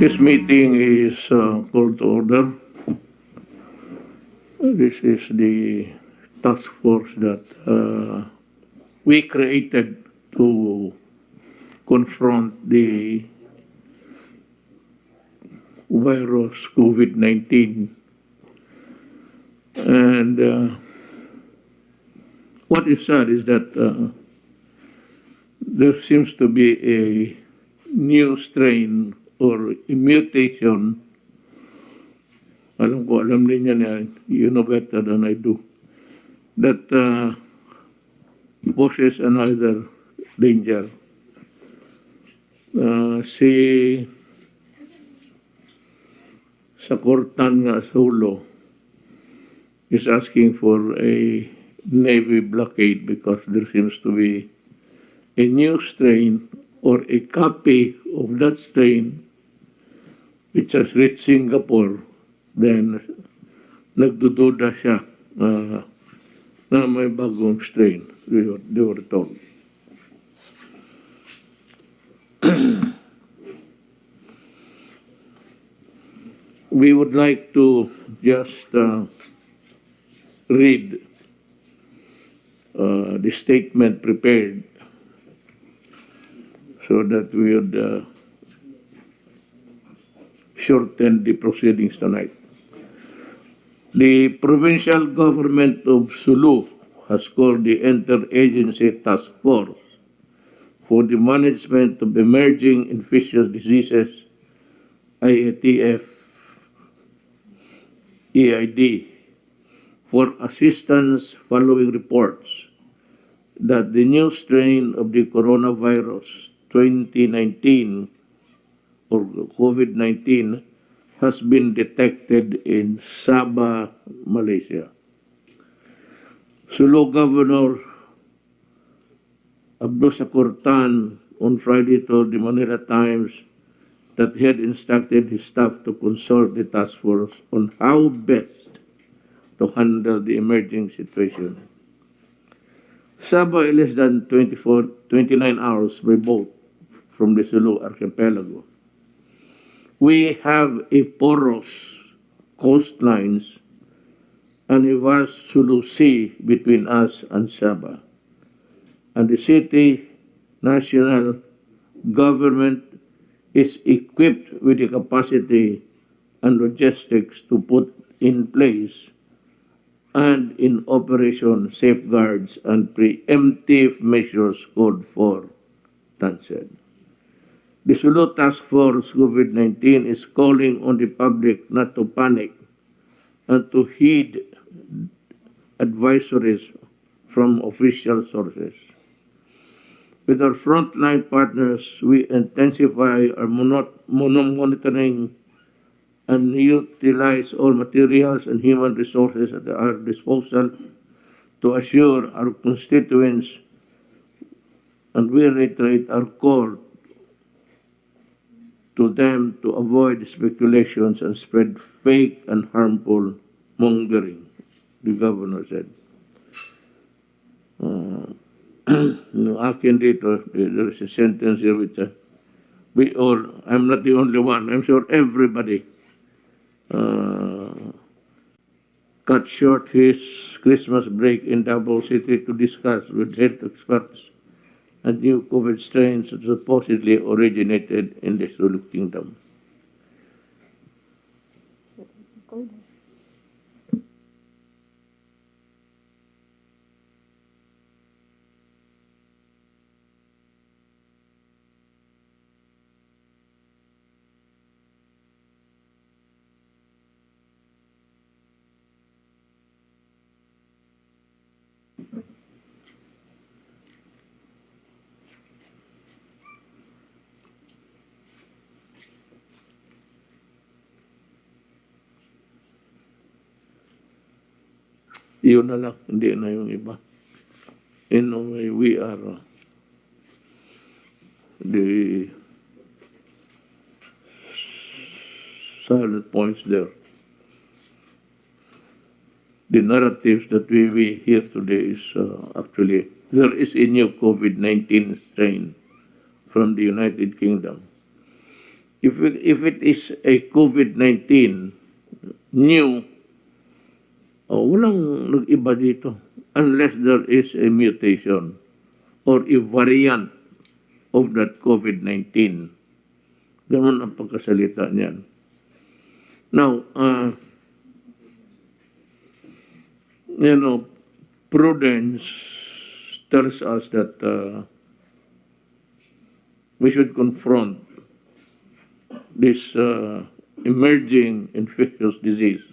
This meeting is called to order. This is the task force that we created to confront the virus COVID-19. And what is sad is that there seems to be a new strain or a mutation. Alam din yan, you know better than I do, that poses another danger. Sa Kortan nga sa Hulo is asking for a Navy blockade because there seems to be a new strain or a copy of that strain which has reached Singapore. Then nagdududa siya na may bagong strain, they were told. We would like to just read the statement prepared so that we would shorten the proceedings tonight. The provincial government of Sulu has called the Interagency Task Force for the Management of Emerging Infectious Diseases, IATF, EID, for assistance following reports that the new strain of the coronavirus 2019 or COVID-19 has been detected in Sabah, Malaysia. Sulu Governor Abdus Kortan on Friday told the Manila Times that he had instructed his staff to consult the task force on how best to handle the emerging situation. Sabah is less than 29 hours by boat from the Sulu archipelago. We have a porous coastlines and a vast Sulu Sea between us and Sabah. And the city national government is equipped with the capacity and logistics to put in place and in operation safeguards and preemptive measures called for, Tan said. The Sulu Task Force COVID-19 is calling on the public not to panic and to heed advisories from official sources. With our frontline partners, we intensify our monitoring and utilize all materials and human resources at our disposal to assure our constituents, and we reiterate our call to them to avoid speculations and spread fake and harmful mongering, the governor said. Akin dito, there is a sentence here which we all, I'm not the only one, I'm sure everybody cut short his Christmas break in Davao City to discuss with health experts and new COVID strains that supposedly originated in the Sulu Kingdom. Yun na lang, hindi na yung iba. In a way, we are the silent points there. The narratives that we hear today is actually, there is a new COVID-19 strain from the United Kingdom. if it is a COVID-19 new, walang nag-iba dito unless there is a mutation or a variant of that COVID-19. Ganun ang pagkasalita niyan. Now, prudence tells us that we should confront this emerging infectious disease.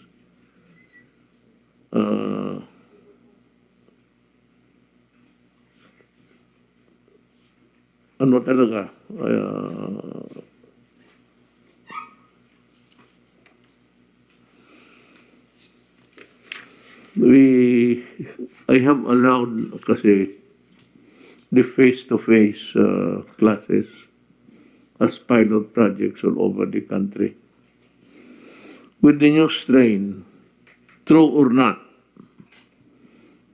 Ano talaga? I have allowed kasi the face-to-face classes as pilot projects all over the country. With the new strain, true or not,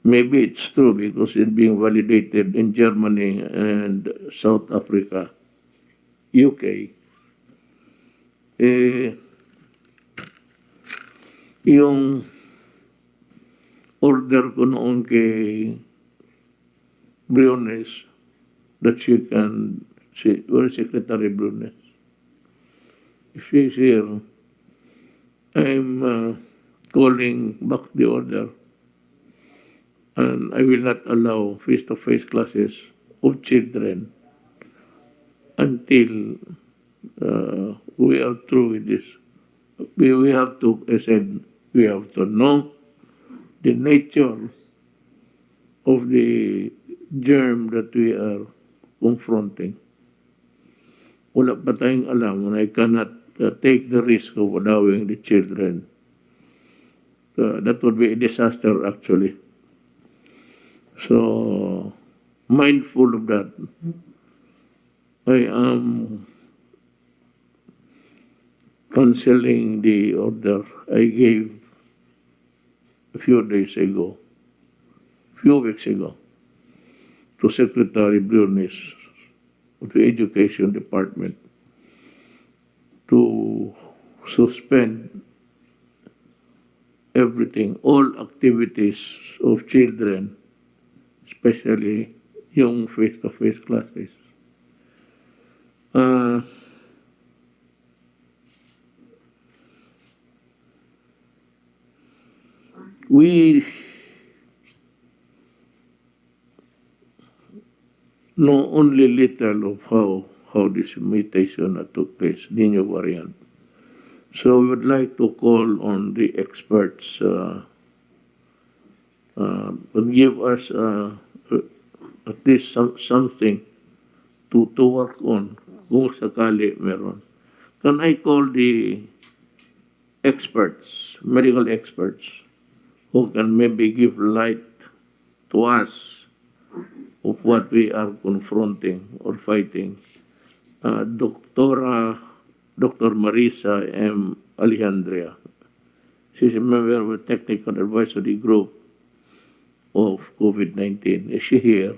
maybe it's true because it's being validated in Germany and South Africa, UK. Yung order ko noon kay Briones that where is Secretary Briones? If she's here, I'm calling back the order, and I will not allow face-to-face classes of children until we are through with this. We have to, I said, we have to know the nature of the germ that we are confronting. Wala pa tayong alam, and I cannot take the risk of allowing the children. That would be a disaster, actually. So, mindful of that, I am canceling the order I gave a few weeks ago, to Secretary Briones of the Education Department to suspend everything, all activities of children, especially yung face-to-face classes. We know only little of how this mutation took place, the new variant. So we would like to call on the experts to give us at least something to work on kung sakali meron. Can I call the experts, medical experts, who can maybe give light to us of what we are confronting or fighting? Dr. Marisa M. Alejandria. She's a member of the Technical Advisory Group of COVID-19. Is she here?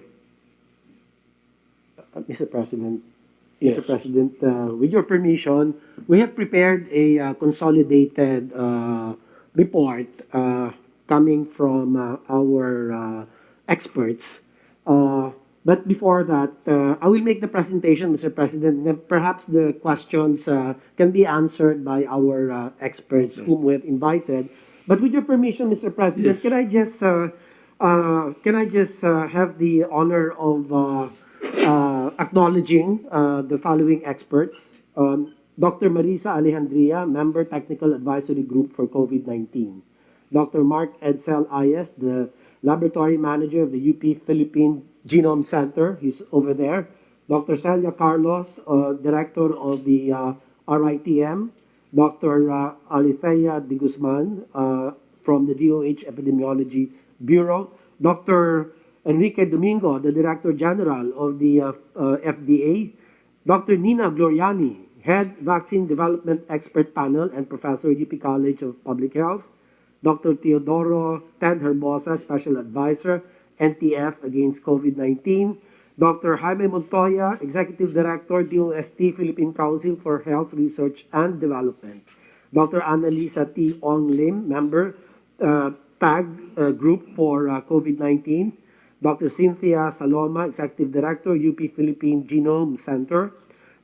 Mr. President, Yes. Mr. President, with your permission, we have prepared a consolidated report coming from our experts. But before that, I will make the presentation, Mr. President. Then perhaps the questions can be answered by our experts whom we have invited. But with your permission, Mr. President, Yes. can I just have the honor of acknowledging the following experts. Dr. Marisa Alejandria, Member Technical Advisory Group for COVID-19. Dr. Mark Edsel Ayes, the Laboratory Manager of the UP Philippine Genome Center. He's over there. Dr. Celia Carlos, Director of the RITM. Dr. Alifea de Guzman from the DOH Epidemiology Bureau. Dr. Enrique Domingo, the Director General of the FDA. Dr. Nina Gloriani, Head Vaccine Development Expert Panel and Professor, UP College of Public Health. Dr. TEODORO Ted Herbosa, Special Advisor, NTF against COVID-19. Dr. Jaime Montoya, Executive Director, DOST Philippine Council for Health Research and Development. Dr. Annalisa T. Ong Lim, Member, TAG Group for COVID-19. Dr. Cynthia Saloma, Executive Director, UP Philippine Genome Center.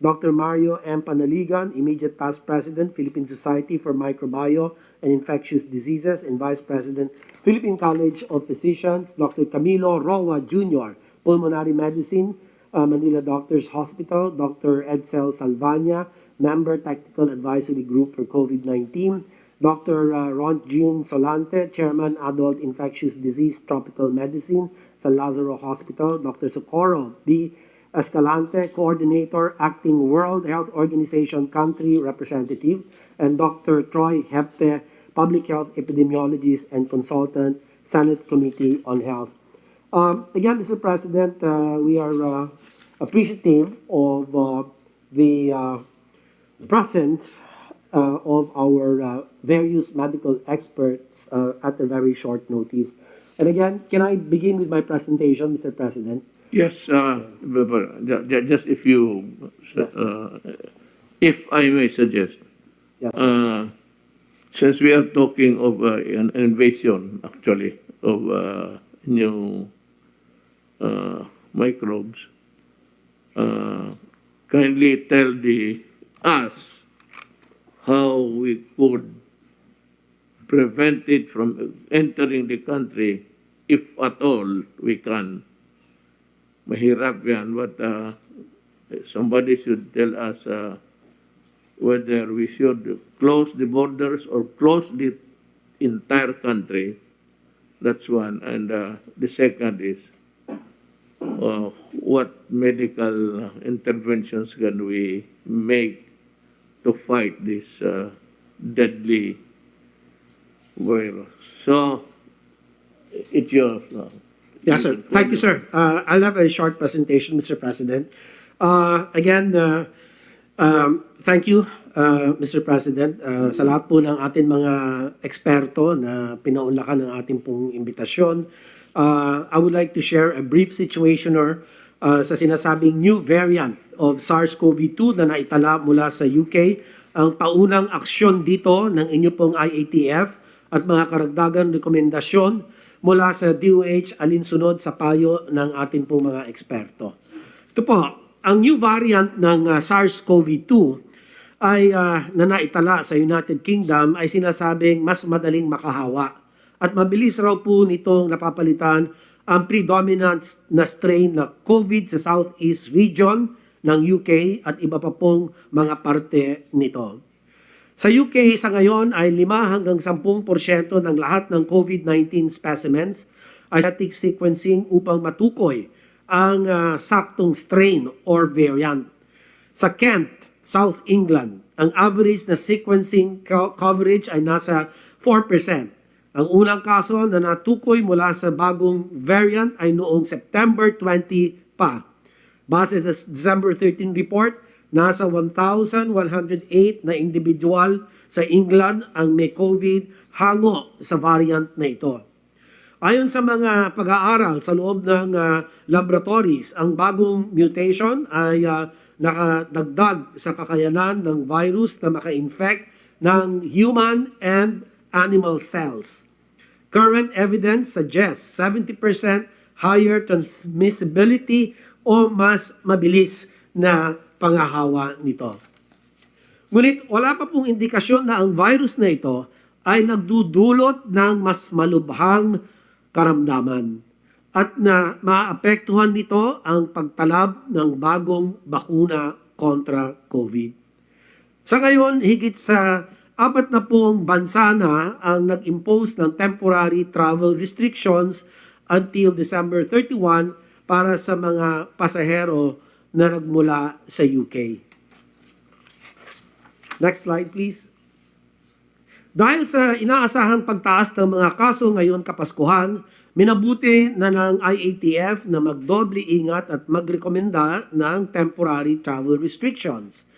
Dr. Mario M. Panaligan, Immediate Past President, Philippine Society for Microbio and Infectious Diseases and Vice President, Philippine College of Physicians. Dr. Camilo Roa Jr., Pulmonary Medicine, Manila Doctors Hospital. Dr. Edsel Salvania, Member Technical Advisory Group for COVID-19. Dr. Ron Jean Solante, Chairman Adult Infectious Disease Tropical Medicine, San Lazaro Hospital. Dr. Socorro B. Escalante, Coordinator, Acting World Health Organization Country Representative, and Dr. Troy Hepte, Public Health Epidemiologist and Consultant, Senate Committee on Health. Again, Mr. President, we are appreciative of the presence of our various medical experts at a very short notice. And again, can I begin with my presentation, Mr. President? Yes, just if you, if I may suggest, Yes. since we are talking of an invasion, actually, of new microbes, kindly tell us how we could prevent it from entering the country, if at all we can. Mahirap yan, but somebody should tell us whether we should close the borders or close the entire country. That's one. And the second is, what medical interventions can we make to fight this deadly virus? So, it's yours now. Yes, sir. Thank you, sir. I'll have a short presentation, Mr. President. Again, thank you, Mr. President, sa lahat po ng ating mga eksperto na pinaunlakan ng ating pong imbitasyon. I would like to share a brief situation sa sinasabing new variant of SARS-CoV-2 na naitala mula sa UK. Ang paunang aksyon dito ng inyo pong IATF at mga karagdagang rekomendasyon mula sa DOH alinsunod sa payo ng ating pong mga eksperto. Ito po, ang new variant ng SARS-CoV-2 ay na naitala sa United Kingdom ay sinasabing mas madaling makahawa at mabilis raw po nitong napapalitan ang predominant na strain na COVID sa Southeast region ng UK at iba pa pong mga parte nito. Sa UK sa ngayon ay 5 hanggang 10% ng lahat ng COVID-19 specimens ay genetic sequencing upang matukoy ang saktong strain or variant. Sa Kent, South England, ang average na sequencing coverage ay nasa 4%. Ang unang kaso na natukoy mula sa bagong variant ay noong September 20 pa. Base sa December 13 report, nasa 1,108 na individual sa England ang may COVID hango sa variant na ito. Ayon sa mga pag-aaral sa loob ng laboratories, ang bagong mutation ay nakadagdag sa kakayanan ng virus na maka-infect ng human and animal cells. Current evidence suggests 70% higher transmissibility o mas mabilis na pangahawa nito. Ngunit wala pa pong indikasyon na ang virus na ito ay nagdudulot ng mas malubhang karamdaman at na maapektuhan nito ang pagtalab ng bagong bakuna kontra COVID. Sa ngayon, higit sa 40 bansa na ang nag-impose ng temporary travel restrictions until December 31 para sa mga pasahero na nagmula sa UK. Next slide, please. Dahil sa inaasahang pagtaas ng mga kaso ngayon Kapaskuhan, minabuti na ng IATF na magdoble ingat at magrekomenda ng temporary travel restrictions.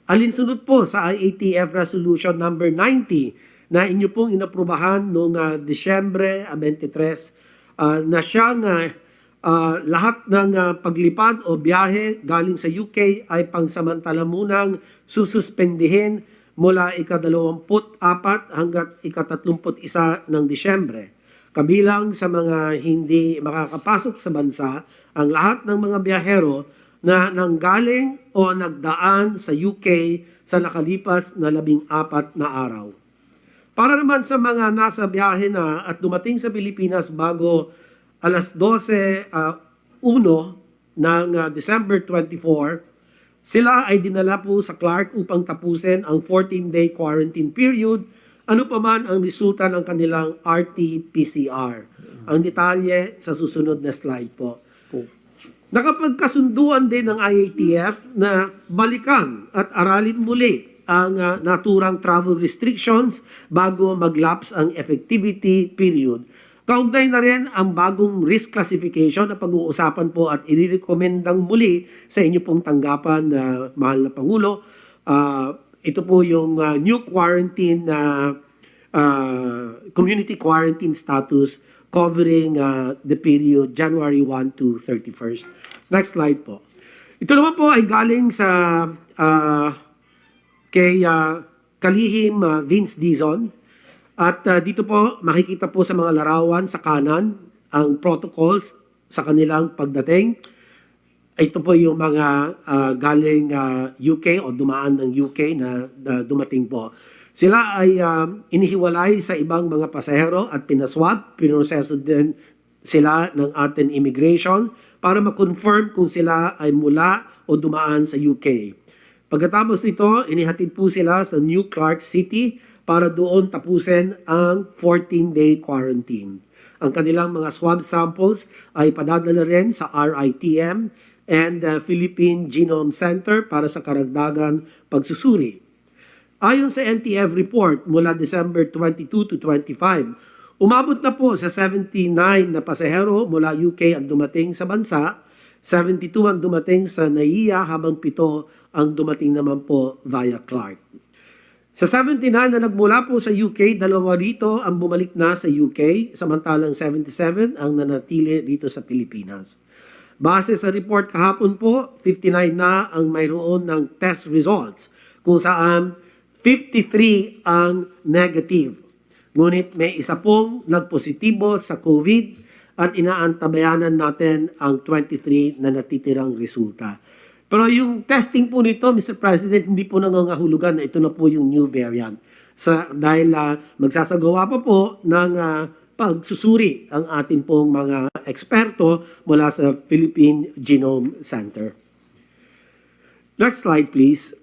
Alinsunod po sa IATF Resolution number 90 na inyo pong inaprubahan noong Disyembre 23 na siyang lahat ng paglipad o biyahe galing sa UK ay pangsamantala munang sususpendihin mula ika-24 hanggang ika-31 ng Disyembre. Kabilang sa mga hindi makakapasok sa bansa ang lahat ng mga biyahero na nanggaling o nagdaan sa UK sa nakalipas na 14 na araw. Para naman sa mga nasa biyahe na at dumating sa Pilipinas bago alas 12:01 ng December 24, sila ay dinala po sa Clark upang tapusin ang 14-day quarantine period, ano pa man ang resulta ng kanilang RT-PCR. Ang detalye sa susunod na slide po. Nakapagkasunduan din ng IATF na balikan at aralin muli ang naturang travel restrictions bago mag-lapse ang effectivity period. Kaugnay na rin ang bagong risk classification na pag-uusapan po at inirekomendang muli sa inyo pong tanggapan na mahal na Pangulo. Ito po yung new quarantine community quarantine status covering the period January 1 to 31st. Next slide po. Ito naman po ay galing sa kay Kalihim Vince Dizon. At dito po makikita po sa mga larawan sa kanan ang protocols sa kanilang pagdating. Ito po yung mga galing UK o dumaan ng UK na dumating po. Sila ay inihiwalay sa ibang mga pasahero at pinaswab. Pinoseso din sila ng ating immigration para ma-confirm kung sila ay mula o dumaan sa UK. Pagkatapos nito, inihatid po sila sa New Clark City para doon tapusin ang 14-day quarantine. Ang kanilang mga swab samples ay padadala rin sa RITM and Philippine Genome Center para sa karagdagan pagsusuri. Ayon sa NTF report mula December 22 to 25, umabot na po sa 79 na pasahero mula UK ang dumating sa bansa, 72 ang dumating sa NAIA habang 7 ang dumating naman po via Clark. Sa 79 na nagmula po sa UK, 2 rito ang bumalik na sa UK, samantalang 77 ang nanatili rito sa Pilipinas. Base sa report kahapon po, 59 na ang mayroon ng test results, kung saan 53 ang negative. Ngunit may isa pong nagpositibo sa COVID at inaantabayanan natin ang 23 na natitirang resulta. Pero yung testing po nito, Mr. President, hindi po nangangahulugan na ito na po yung new variant. Dahil magsasagawa pa po ng pagsusuri ang ating pong mga eksperto mula sa Philippine Genome Center. Next slide, please.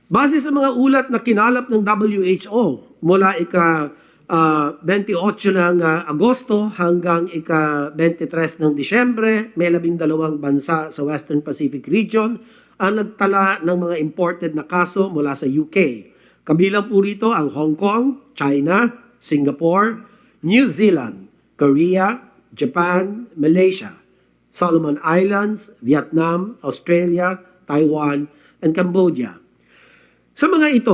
Base sa mga ulat na kinalap ng WHO mula ika-28 ng Agosto hanggang ika-23 ng Disyembre, may 12 bansa sa Western Pacific region ang nagtala ng mga imported na kaso mula sa UK. Kabilang po rito ang Hong Kong, China, Singapore, New Zealand, Korea, Japan, Malaysia, Solomon Islands, Vietnam, Australia, Taiwan, and Cambodia. Sa mga ito,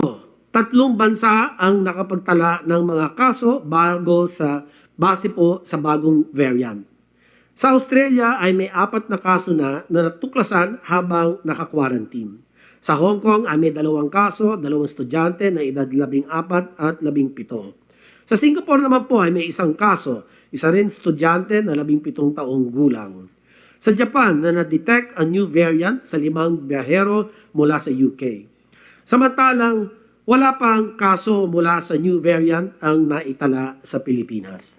3 bansa ang nakapagtala ng mga kaso base po sa bagong variant. Sa Australia ay may 4 na kaso na natuklasan habang naka-quarantine. Sa Hong Kong ay may 2 kaso, 2 estudyante na edad 14 at 17. Sa Singapore naman po ay may 1 kaso, isa rin estudyante na 17 taong gulang. Sa Japan na na-detect ang new variant sa 5 biyahero mula sa UK. Samantalang wala pang kaso mula sa new variant ang naitala sa Pilipinas.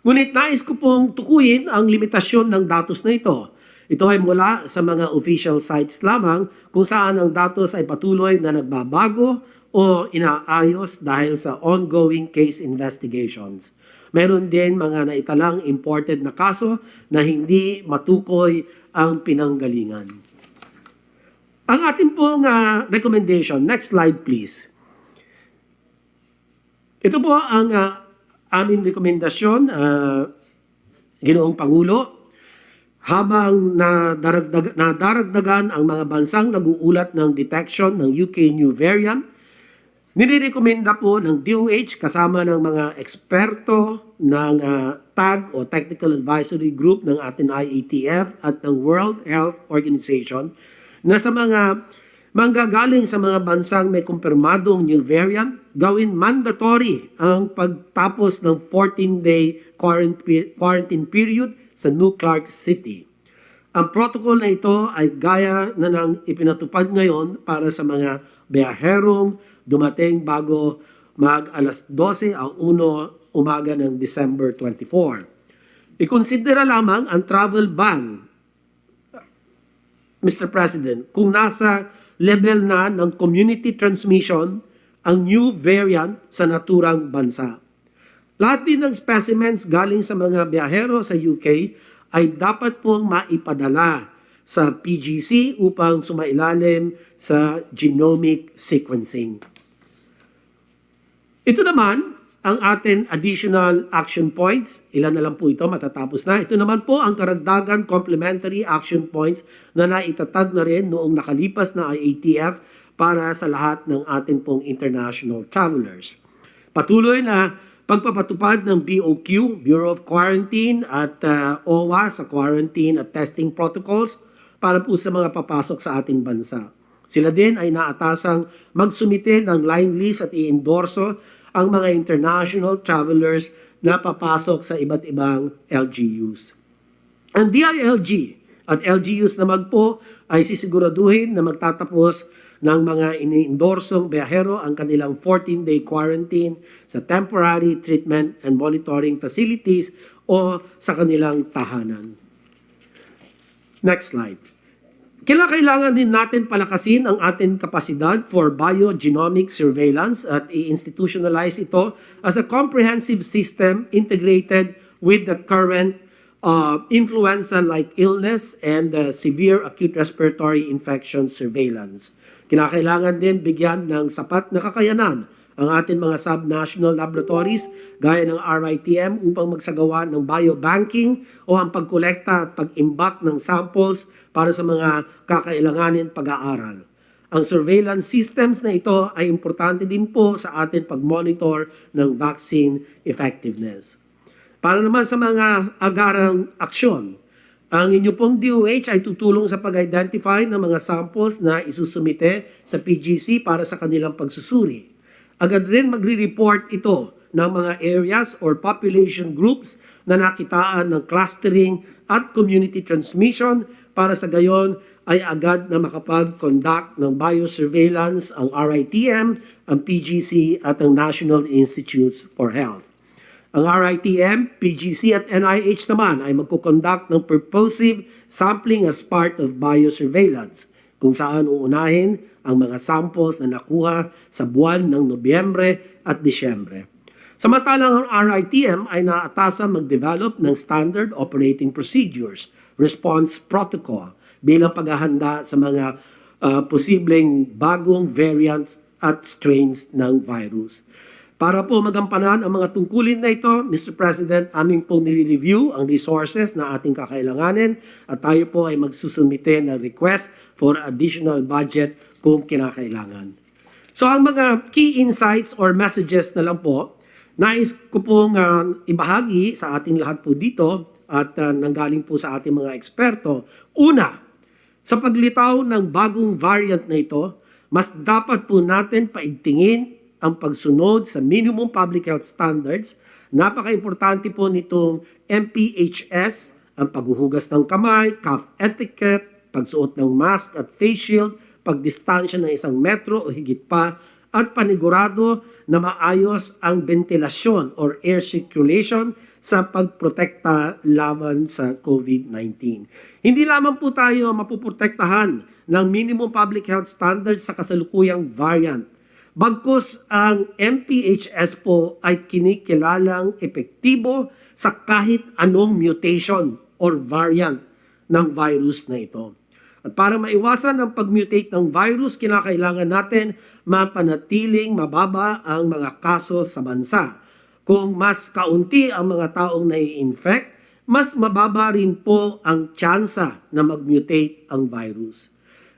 Ngunit nais ko pong tukuyin ang limitasyon ng datos na ito. Ito ay mula sa mga official sites lamang kung saan ang datos ay patuloy na nagbabago o inaayos dahil sa ongoing case investigations. Meron din mga naitalang imported na kaso na hindi matukoy ang pinanggalingan. Ang ating pong recommendation, next slide please. Ito po ang aming rekomendasyon, Ginoong Pangulo, habang nadaragdagan ang mga bansang nag-uulat ng detection ng UK new variant, Ninirekomenda po ng DOH kasama ng mga eksperto ng TAG o Technical Advisory Group ng ating IATF at ng World Health Organization na sa mga manggagaling sa mga bansang may kumpirmadong new variant, gawin mandatory ang pagtapos ng 14-day quarantine period sa New Clark City. Ang protocol na ito ay gaya na ng ipinatupad ngayon para sa mga biyaherong dumating bago mag alas 12 o 1 umaga ng December 24. Ikonsidera lamang ang travel ban, Mr. President, kung nasa level na ng community transmission ang new variant sa naturang bansa. Lahat din ng specimens galing sa mga biyahero sa UK ay dapat pong maipadala sa PGC upang sumailalim sa genomic sequencing. Ito naman ang ating additional action points. Ilan na lang po ito, matatapos na. Ito naman po ang karagdagan complementary action points na naitatag na rin noong nakalipas na IATF para sa lahat ng ating pong international travelers. Patuloy na pagpapatupad ng BOQ, Bureau of Quarantine at OWA sa quarantine at testing protocols para po sa mga papasok sa ating bansa. Sila din ay naatasang magsumite ng line list at i-endorso ang mga international travelers na papasok sa iba't ibang LGUs. Ang DILG at LGUs naman po ay sisiguraduhin na magtatapos ng mga ini-endorsong biyahero ang kanilang 14-day quarantine sa temporary treatment and monitoring facilities o sa kanilang tahanan. Next slide. Kailangan din natin palakasin ang ating kapasidad for biogenomic surveillance at i-institutionalize ito as a comprehensive system integrated with the current influenza-like illness and severe acute respiratory infection surveillance. Kinakailangan din bigyan ng sapat na kakayanan ang ating mga sub-national laboratories gaya ng RITM upang magsagawa ng biobanking o ang pagkolekta at pag-imbak ng samples para sa mga kakailanganin pag-aaral. Ang surveillance systems na ito ay importante din po sa ating pag-monitor ng vaccine effectiveness. Para naman sa mga agarang aksyon, ang inyo pong DOH ay tutulong sa pag-identify ng mga samples na isusumite sa PGC para sa kanilang pagsusuri. Agad rin magre-report ito ng mga areas or population groups na nakitaan ng clustering at community transmission para sa gayon ay agad na makapag-conduct ng biosurveillance ang RITM, ang PGC at ang National Institutes for Health. Ang RITM, PGC at NIH naman ay magkukonduct ng purposive sampling as part of biosurveillance, kung saan uunahin ang mga samples na nakuha sa buwan ng Nobyembre at Disyembre. Samantalang ang RITM ay naatasang mag-develop ng standard operating procedures, response protocol, bilang paghahanda sa mga posibleng bagong variants at strains ng virus. Para po magampanan ang mga tungkulin na ito, Mr. President, aming pong nire-review ang resources na ating kakailanganin at tayo po ay magsusumite ng request for additional budget kung kinakailangan. So ang mga key insights or messages na lang po, nais ko pong ibahagi sa ating lahat po dito at nanggaling po sa ating mga eksperto. Una, sa paglitaw ng bagong variant na ito, mas dapat po natin paigtingin ang pagsunod sa minimum public health standards. Napaka-importante po nitong MPHS, ang paghuhugas ng kamay, cough etiquette, pagsuot ng mask at face shield, pagdistansya ng 1 metro o higit pa, at panigurado na maayos ang ventilasyon or air circulation sa pagprotekta laban sa COVID-19. Hindi lamang po tayo mapuprotektahan ng minimum public health standards sa kasalukuyang variant. Bagkus ang MPHS po ay kinikilalang epektibo sa kahit anong mutation or variant ng virus na ito. At para maiwasan ang pag-mutate ng virus, kinakailangan natin mapanatiling mababa ang mga kaso sa bansa. Kung mas kaunti ang mga taong nai-infect, mas mababa rin po ang tsansa na mag-mutate ang virus.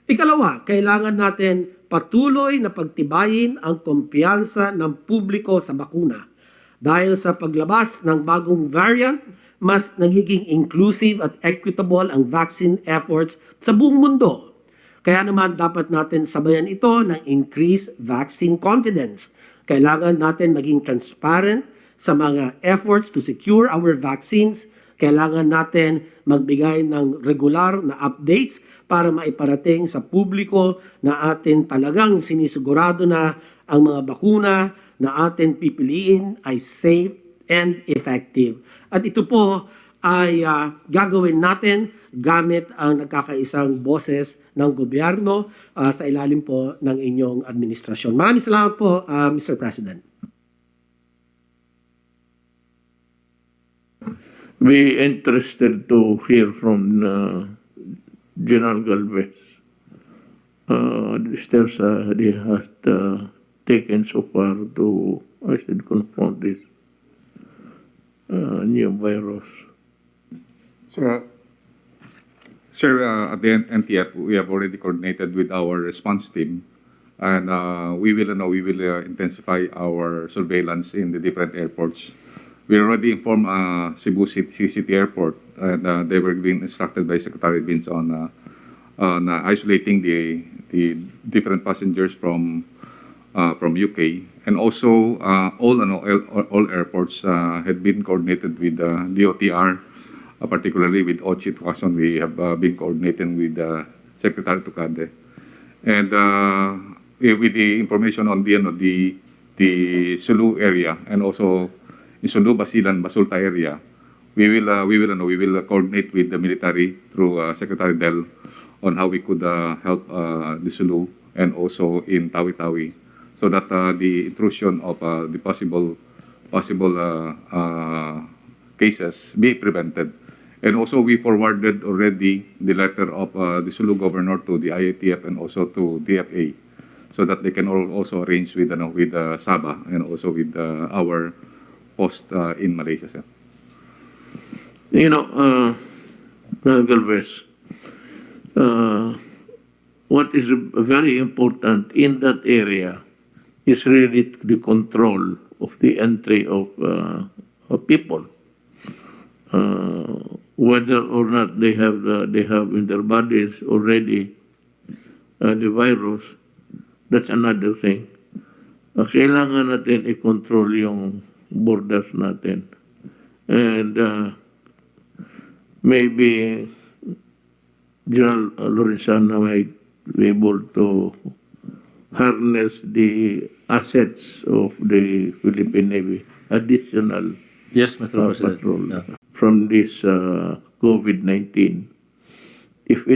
Ikalawa, kailangan natin patuloy na pagtibayin ang kumpiyansa ng publiko sa bakuna. Dahil sa paglabas ng bagong variant, mas nagiging inclusive at equitable ang vaccine efforts sa buong mundo. Kaya naman dapat natin sabayan ito ng increased vaccine confidence. Kailangan natin maging transparent sa mga efforts to secure our vaccines. Kailangan natin magbigay ng regular na updates para maiparating sa publiko na atin talagang sinisigurado na ang mga bakuna na atin pipiliin ay safe and effective. At ito po ay gagawin natin gamit ang nagkakaisang boses ng gobyerno sa ilalim po ng inyong administrasyon. Maraming salamat po, Mr. President. We interested to hear from General Galvez. The steps they have taken so far to, I said, confront this new virus. Sir, at the NTF, we have already coordinated with our response team, and we will intensify our surveillance in the different airports. We already informed Cebu City Airport, and they were being instructed by Secretary Vince on isolating the different passengers from UK, and also all airports had been coordinated with DOTR, particularly with Ochi Tuason. We have been coordinating with Secretary Tucade, and with the information on the Sulu area, and also in Sulu, Basilan, Basulta area, we will coordinate with the military through Secretary Del on how we could help the Sulu and also in Tawi-Tawi, so that the intrusion of the possible cases be prevented. And also we forwarded already the letter of the Sulu governor to the IATF and also to DFA, so that they can also arrange with Sabah and also with our post in Malaysia, sir. You know, Galvez, what is very important in that area is really the control of the entry of people, whether or not they have in their bodies already the virus. That's another thing. Kailangan natin i-control yung borders natin, and maybe General Lorenzana might be able to harness the assets of the Philippine Navy, additional Yes, Mr. President. patrol Yeah. from this COVID-19. If it